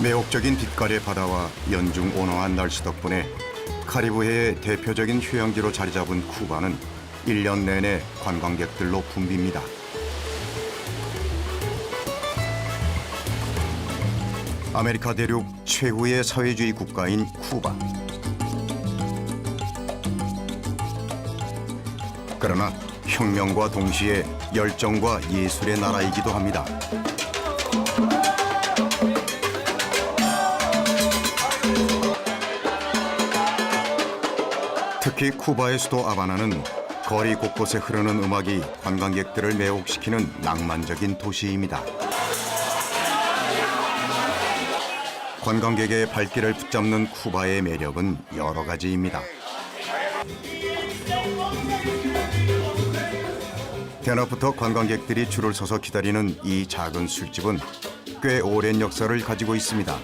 매혹적인 빛깔의 바다와 연중 온화한 날씨 덕분에 카리브해의 대표적인 휴양지로 자리 잡은 쿠바는 1년 내내 관광객들로 붐빕니다. 아메리카 대륙 최후의 사회주의 국가인 쿠바. 그러나 혁명과 동시에 열정과 예술의 나라이기도 합니다. 특히 쿠바의 수도 아바나는 거리 곳곳에 흐르는 음악이 관광객들을 매혹시키는 낭만적인 도시입니다. 관광객의 발길을 붙잡는 쿠바의 매력은 여러 가지입니다. 대낮부터 관광객들이 줄을 서서 기다리는 이 작은 술집은 꽤 오랜 역사를 가지고 있습니다.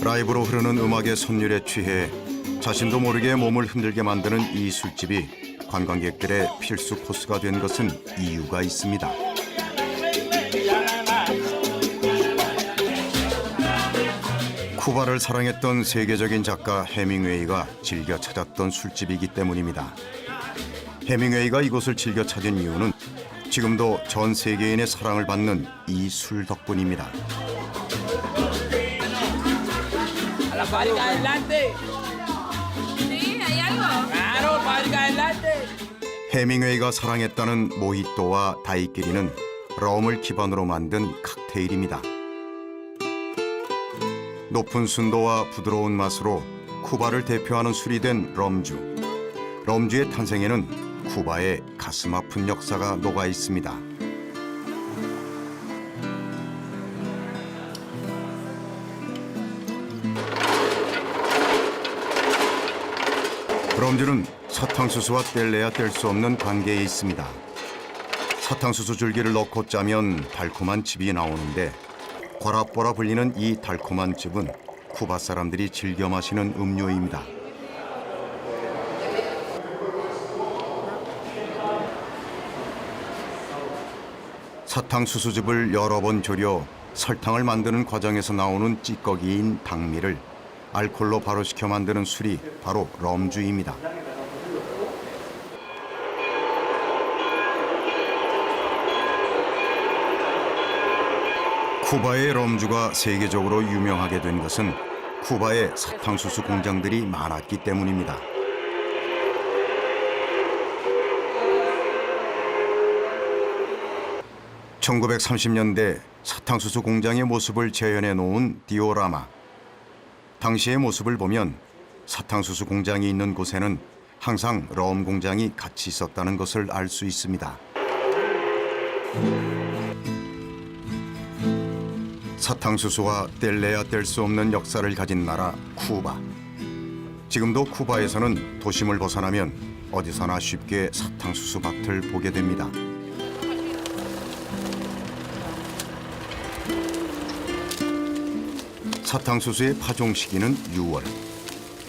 라이브로 흐르는 음악의 선율에 취해 자신도 모르게 몸을 흔들게 만드는 이 술집이 관광객들의 필수 코스가 된 것은 이유가 있습니다. 쿠바를 사랑했던 세계적인 작가 해밍웨이가 즐겨 찾았던 술집이기 때문입니다. 해밍웨이가 이곳을 즐겨 찾은 이유는 지금도 전 세계인의 사랑을 받는 이 술 덕분입니다. 해밍웨이가 사랑했다는 모히또와 다이끼리는 럼을 기반으로 만든 칵테일입니다. 높은 순도와 부드러운 맛으로 쿠바를 대표하는 술이 된 럼주. 럼주의 탄생에는 쿠바의 가슴 아픈 역사가 녹아 있습니다. 럼주는 사탕수수와 뗄래야 뗄 수 없는 관계에 있습니다. 사탕수수 줄기를 넣고 짜면 달콤한 즙이 나오는데 과라뽀라 불리는 이 달콤한 즙은 쿠바 사람들이 즐겨 마시는 음료입니다. 사탕수수즙을 여러 번 졸여 설탕을 만드는 과정에서 나오는 찌꺼기인 당미를 알코올로 발효시켜 만드는 술이 바로 럼주입니다. 쿠바의 럼주가 세계적으로 유명하게 된 것은 쿠바에 사탕수수 공장들이 많았기 때문입니다. (1930년대) 사탕수수 공장의 모습을 재현해 놓은 디오라마. 당시의 모습을 보면 사탕수수 공장이 있는 곳에는 항상 럼 공장이 같이 있었다는 것을 알 수 있습니다. 사탕수수와 뗄래야 뗄 수 없는 역사를 가진 나라 쿠바. 지금도 쿠바에서는 도심을 벗어나면 어디서나 쉽게 사탕수수 밭을 보게 됩니다. 사탕수수의 파종 시기는 6월.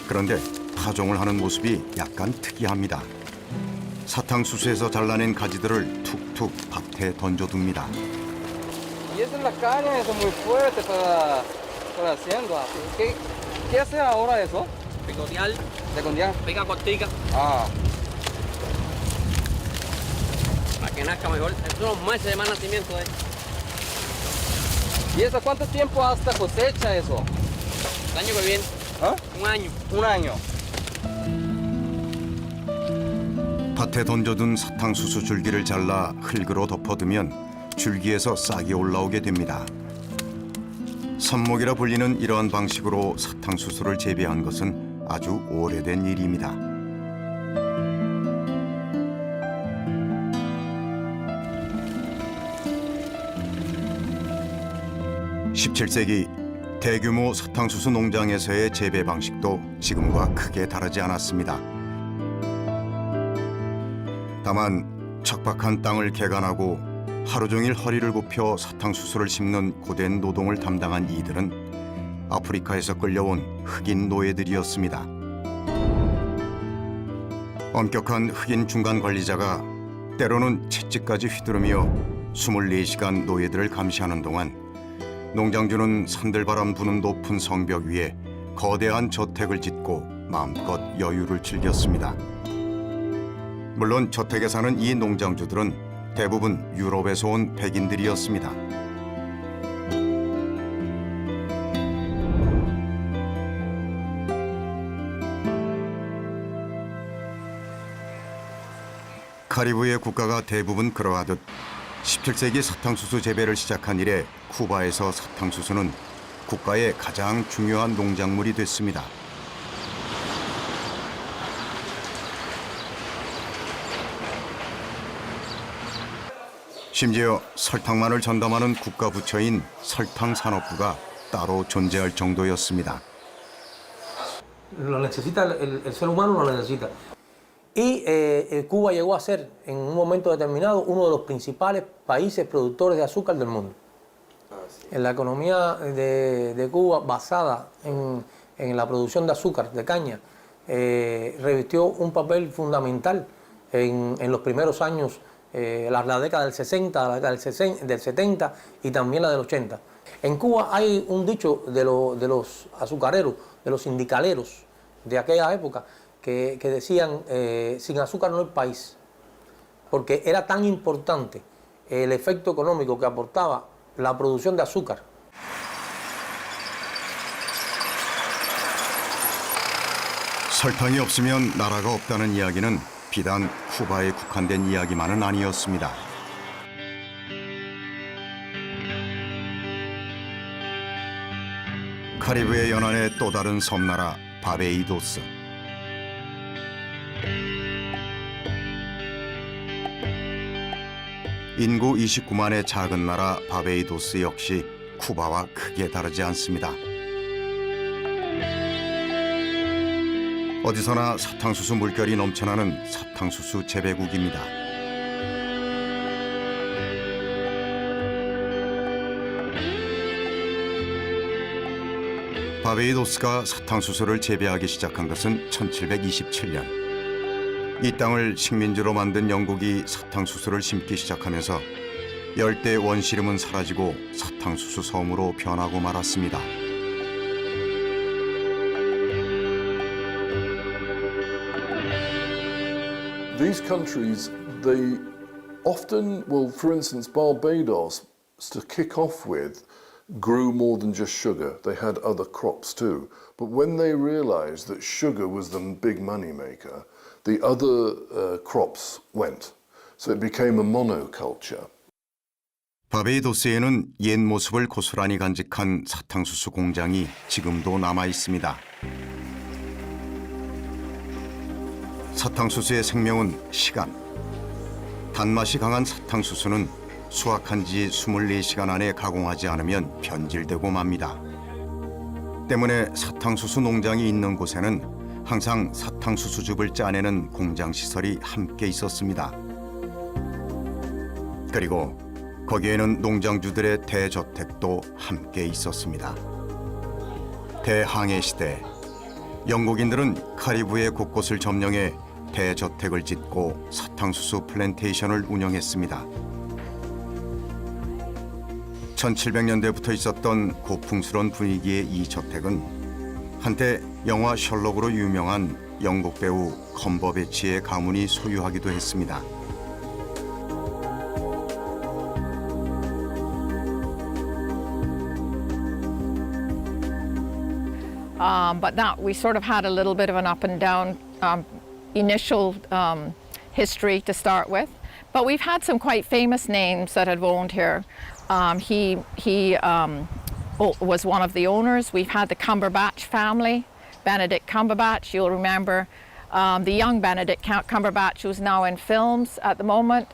그런데 파종을 하는 모습이 약간 특이합니다. 사탕수수에서 잘라낸 가지들을 툭툭 밭에 던져둡니다. Y esa es la caña, eso es muy fuerte para haciendo. ¿Qué hace ahora eso? Picotear, Secundiar. pica cortica, Ah, para que nazca mejor. Estos son los meses de más nacimiento. ¿y eso cuánto tiempo hasta cosecha eso? El año que viene, ¿Ah? un año. Un año. 밭에 던져둔 사탕수수 줄기를 잘라 흙으로 덮어두면 줄기에서 싹이 올라오게 됩니다. 삽목이라 불리는 이러한 방식으로 사탕수수를 재배한 것은 아주 오래된 일입니다. 17세기 대규모 사탕수수 농장에서의 재배 방식도 지금과 크게 다르지 않았습니다. 다만 척박한 땅을 개간하고 하루 종일 허리를 굽혀 사탕수수를 심는 고된 노동을 담당한 이들은 아프리카에서 끌려온 흑인 노예들이었습니다. 엄격한 흑인 중간 관리자가 때로는 채찍까지 휘두르며 24시간 노예들을 감시하는 동안 농장주는 산들바람 부는 높은 성벽 위에 거대한 저택을 짓고 마음껏 여유를 즐겼습니다. 물론 저택에 사는 이 농장주들은 대부분 유럽에서 온 백인들이었습니다. 카리브해 국가가 대부분 그러하듯 17세기 사탕수수 재배를 시작한 이래 쿠바에서 사탕수수는 국가의 가장 중요한 농작물이 됐습니다. 심지어 설탕만을 전담하는 국가 부처인 설탕산업부가 따로 존재할 정도였습니다. Lo necesita, el ser humano lo necesita. Y Cuba llegó a ser, en un momento determinado, uno de los principales países productores de azúcar del mundo. En la economía de Cuba, basada en la producción de azúcar, de caña, revistió un papel fundamental en los primeros años, la década del 60, la década del 70 y también la del 80. En Cuba hay un dicho de los azucareros, de los sindicaleros de aquella época, que decían, sin azúcar no hay país, porque era tan importante el efecto económico que aportaba la producción de azúcar. 설탕이 없으면 나라가 없다는 이야기는 비단 쿠바에 국한된 이야기만은 아니었습니다. 카리브해 연안의 또 다른 섬나라 바베이도스. 인구 29만의 작은 나라 바베이도스 역시 쿠바와 크게 다르지 않습니다. 어디서나 사탕수수 물결이 넘쳐나는 사탕수수 재배국입니다. 바베이도스가 사탕수수를 재배하기 시작한 것은 1727년. 이 땅을 식민지로 만든 영국이 사탕수수를 심기 시작하면서 열대 원시림은 사라지고 사탕수수 섬으로 변하고 말았습니다. These countries, they often, well, for instance, Barbados, to kick off with, grew more than just sugar. They had other crops too. But when they realized that sugar was the big money maker, the other crops went. So it became a monoculture. 바베이도스에는 옛 모습을 고스란히 간직한 사탕수수 공장이 지금도 남아 있습니다. 사탕수수의 생명은 시간. 단맛이 강한 사탕수수는 수확한 지 24시간 안에 가공하지 않으면 변질되고 맙니다. 때문에 사탕수수 농장이 있는 곳에는 항상 사탕수수즙을 짜내는 공장 시설이 함께 있었습니다. 그리고 거기에는 농장주들의 대저택도 함께 있었습니다. 대항해 시대, 영국인들은 카리브해 곳곳을 점령해 대저택을 짓고 사탕수수 플랜테이션을 운영했습니다. 1700년대부터 있었던 고풍스러운 분위기의 이 저택은 한때 영화 셜록으로 유명한 영국 배우 컴버배치의 가문이 소유하기도 했습니다. But that we sort of had a little bit of an up and down initial history to start with. But we've had some quite famous names that have owned here. He was one of the owners. We've had the Cumberbatch family, Benedict Cumberbatch. You'll remember the young Benedict Cumberbatch, who's now in films at the moment.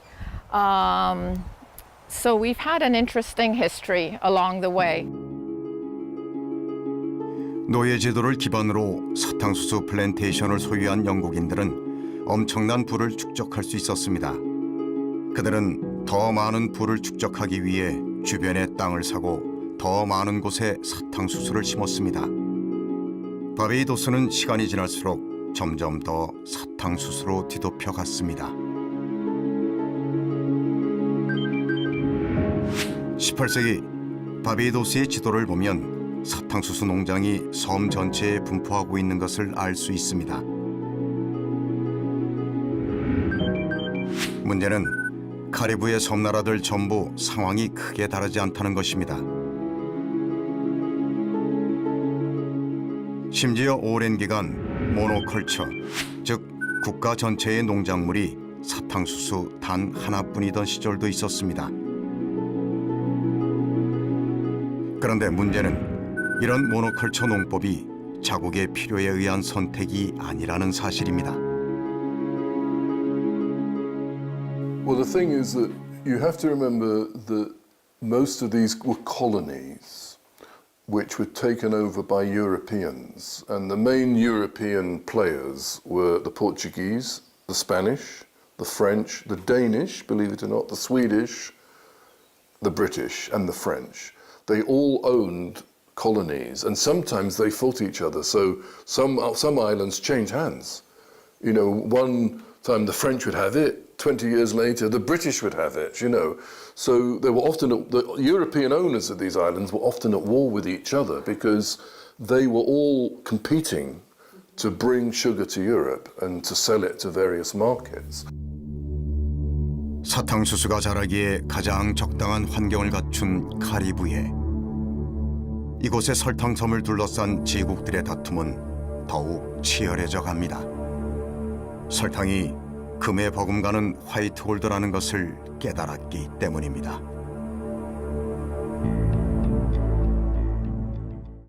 So we've had an interesting history along the way. 노예 제도를 기반으로 사탕수수 플랜테이션을 소유한 영국인들은 엄청난 부를 축적할 수 있었습니다. 그들은 더 많은 부를 축적하기 위해 주변에 땅을 사고 더 많은 곳에 사탕수수를 심었습니다. 바베이도스는 시간이 지날수록 점점 더 사탕수수로 뒤덮여 갔습니다. 18세기 바베이도스의 지도를 보면 사탕수수 농장이 섬 전체에 분포하고 있는 것을 알 수 있습니다. 문제는 카리브의 섬나라들 전부 상황이 크게 다르지 않다는 것입니다. 심지어 오랜 기간 모노컬처, 즉 국가 전체의 농작물이 사탕수수 단 하나뿐이던 시절도 있었습니다. 그런데 문제는 이런 모노컬처 농법이 자국의 필요에 의한 선택이 아니라는 사실입니다. Well, the thing is that you have to remember that most of these were colonies which were taken over by Europeans, and the main European players were the Portuguese, the Spanish, the French, the Danish, believe it or not, the Swedish, the British, and the French. They all owned colonies, and sometimes they fought each other. So some islands changed hands. You know, one time the French would have it, 20 years later the British would have it, you know. So they were often, the European owners of these islands were often at war with each other because they were all competing to bring sugar to Europe and to sell it to various markets. 사탕수수가 자라기에 가장 적당한 환경을 갖춘 카리브해. 이곳의 설탕섬을 둘러싼 지국들의 다툼은 더욱 치열해져 갑니다. 설탕이 금에 버금가는 화이트 골드라는 것을 깨달았기 때문입니다.